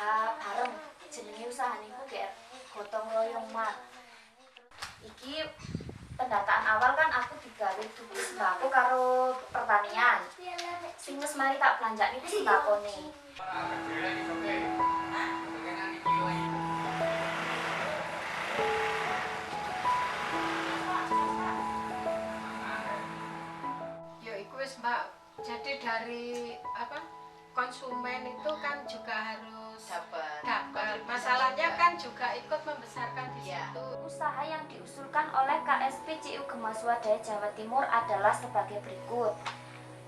usaha bareng. Jenenge usaha niku kayak gotong royong mat. Iki pendataan awal kan aku digawe tuku sembako karo pertanian. Sing wis mari tak belanjani ku sembakone. Ya iku wis Mbak. Jadi dari konsumen itu kan juga harus dapat. Masalahnya kan juga ikut membesarkan di situ. Usaha yang diusulkan oleh KSP CU Gema Swadaya Jawa Timur adalah sebagai berikut.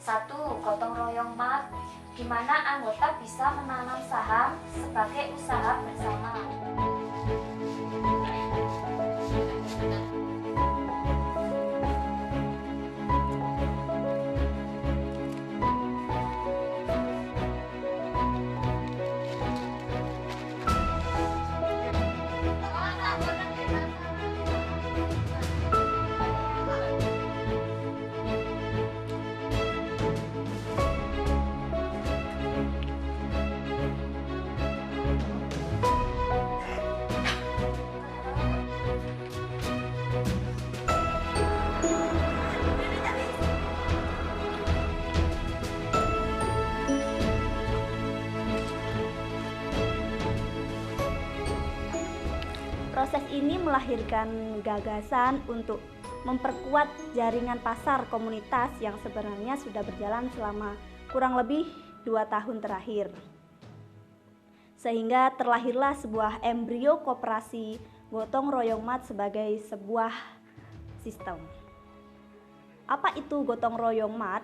1. Gotong royong mat, di mana anggota bisa menanam saham sebagai usaha bersama. Proses ini melahirkan gagasan untuk memperkuat jaringan pasar komunitas yang sebenarnya sudah berjalan selama kurang lebih 2 tahun terakhir. Sehingga terlahirlah sebuah embrio koperasi gotong royong mat sebagai sebuah sistem. Apa itu gotong royong mat?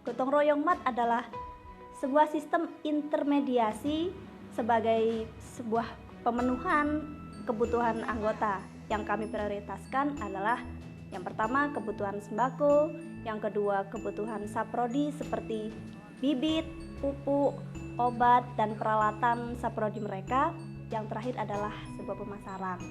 Gotong royong mat adalah sebuah sistem intermediasi sebagai sebuah pemenuhan kebutuhan anggota. Yang kami prioritaskan adalah yang pertama kebutuhan sembako, yang kedua kebutuhan saprodi seperti bibit, pupuk, obat, dan peralatan saprodi mereka. Yang terakhir adalah sebuah pemasaran.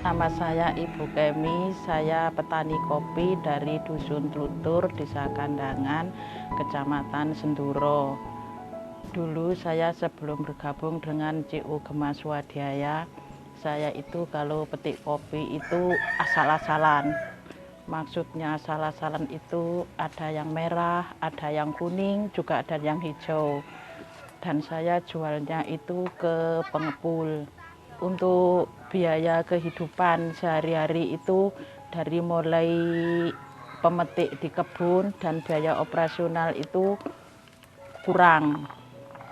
Nama saya Ibu Kemi, saya petani kopi dari Dusun Tlutur, Desa Kandangan, Kecamatan Senduro. Dulu saya sebelum bergabung dengan CU Gema Swadaya, saya itu kalau petik kopi itu asal-asalan. Maksudnya asal-asalan itu ada yang merah, ada yang kuning, juga ada yang hijau. Dan saya jualnya itu ke pengepul. Untuk biaya kehidupan sehari-hari itu dari mulai pemetik di kebun dan biaya operasional itu kurang.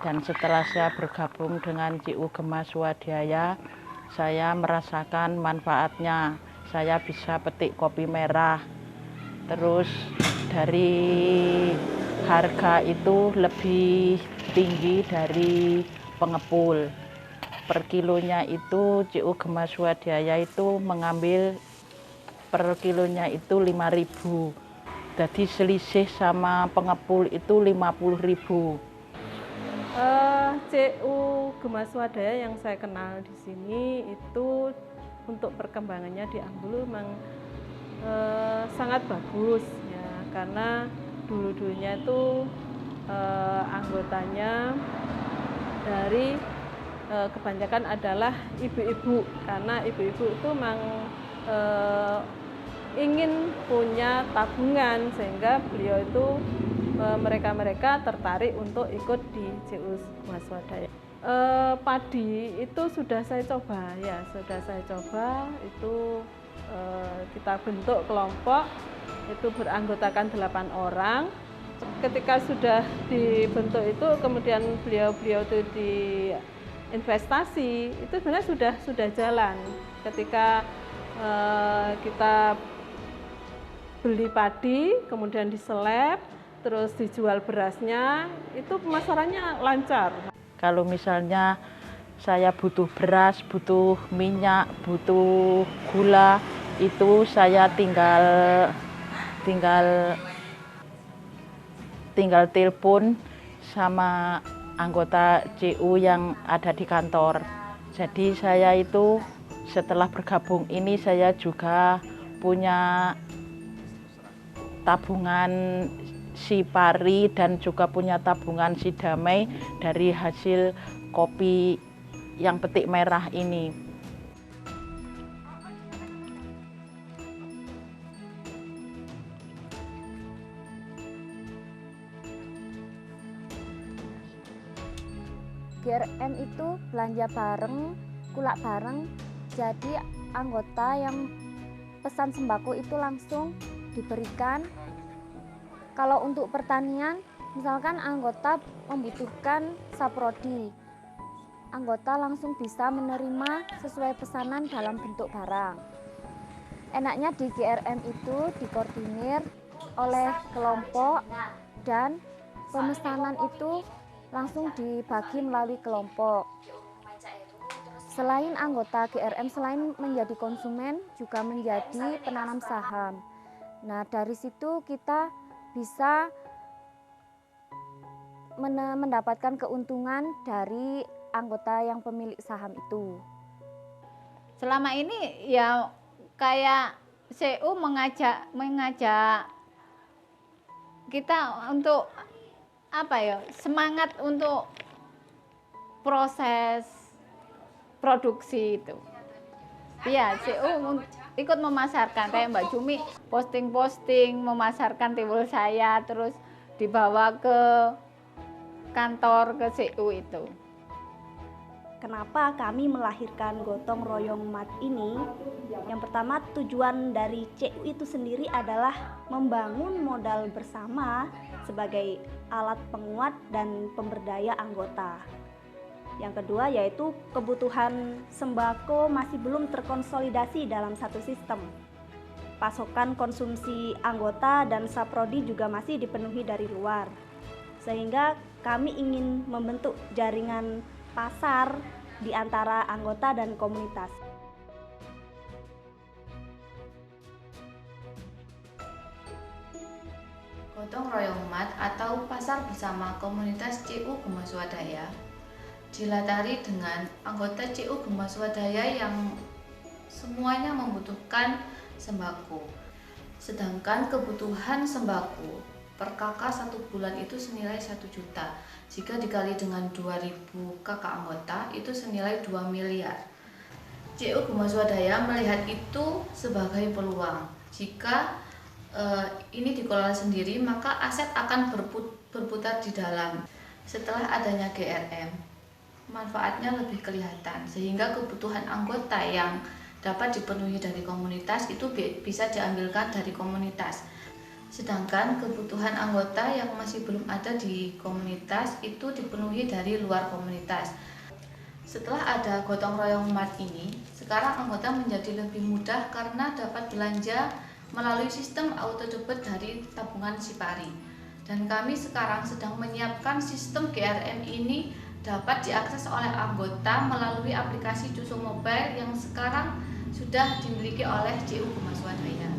Dan setelah saya bergabung dengan CU Gema Swadaya, saya merasakan manfaatnya. Saya bisa petik kopi merah. Terus dari harga itu lebih tinggi dari pengepul. Per kilonya itu CU Gema Swadaya itu mengambil per kilonya itu 5.000. Jadi selisih sama pengepul itu 50.000. CU Gema Swadaya yang saya kenal di sini itu untuk perkembangannya di Ambulu memang sangat bagus ya, karena dulu-dulunya itu anggotanya dari kebanyakan adalah ibu-ibu, karena ibu-ibu itu memang ingin punya tabungan sehingga beliau itu mereka tertarik untuk ikut di CU Gema Swadaya. Padi itu sudah saya coba ya, itu kita bentuk kelompok itu beranggotakan 8 orang. Ketika sudah dibentuk itu kemudian beliau itu di investasi itu sebenarnya sudah jalan. Ketika kita beli padi, kemudian diseleb, terus dijual berasnya, itu pemasarannya lancar. Kalau misalnya saya butuh beras, butuh minyak, butuh gula, itu saya tinggal tinggal telepon sama anggota CU yang ada di kantor. Jadi saya itu setelah bergabung ini saya juga punya tabungan si pari dan juga punya tabungan si damai dari hasil kopi yang petik merah ini. GRM itu belanja bareng, kulak bareng, jadi anggota yang pesan sembako itu langsung diberikan. Kalau untuk pertanian, misalkan anggota membutuhkan saprodi, anggota langsung bisa menerima sesuai pesanan dalam bentuk barang. Enaknya di GRM itu dikoordinir oleh kelompok dan pemesanan itu langsung dibagi melalui kelompok. Selain anggota GRM, selain menjadi konsumen, juga menjadi penanam saham. Nah, dari situ kita bisa mendapatkan keuntungan dari anggota yang pemilik saham itu. Selama ini ya kayak CU mengajak kita untuk semangat untuk proses produksi itu. Iya, CU ikut memasarkan, kayak Mbak Jumi posting-posting memasarkan tiwul saya, terus dibawa ke kantor ke CU itu. Kenapa kami melahirkan gotong royong mat ini? Yang pertama, tujuan dari CU itu sendiri adalah membangun modal bersama sebagai alat penguat dan pemberdaya anggota. Yang kedua yaitu kebutuhan sembako masih belum terkonsolidasi dalam satu sistem. Pasokan konsumsi anggota dan saprodi juga masih dipenuhi dari luar. Sehingga kami ingin membentuk jaringan pasar di antara anggota dan komunitas. Gotong royong mat atau pasar bersama komunitas CU Gema Swadaya dilatari dengan anggota CU Gema Swadaya yang semuanya membutuhkan sembako. Sedangkan kebutuhan sembako per kakak 1 bulan itu senilai 1 juta. Jika dikali dengan 2000 kakak anggota itu senilai 2 miliar. CU Gema Swadaya melihat itu sebagai peluang. Jika ini dikelola sendiri, maka aset akan berputar di dalam. Setelah adanya GRM, manfaatnya lebih kelihatan, sehingga kebutuhan anggota yang dapat dipenuhi dari komunitas itu bisa diambilkan dari komunitas. Sedangkan kebutuhan anggota yang masih belum ada di komunitas itu dipenuhi dari luar komunitas. Setelah ada gotong royong mat ini, sekarang anggota menjadi lebih mudah karena dapat belanja melalui sistem auto debit dari tabungan Sipari. Dan kami sekarang sedang menyiapkan sistem GRM ini dapat diakses oleh anggota melalui aplikasi Cuso Mobile yang sekarang sudah dimiliki oleh CU Gema Swadaya.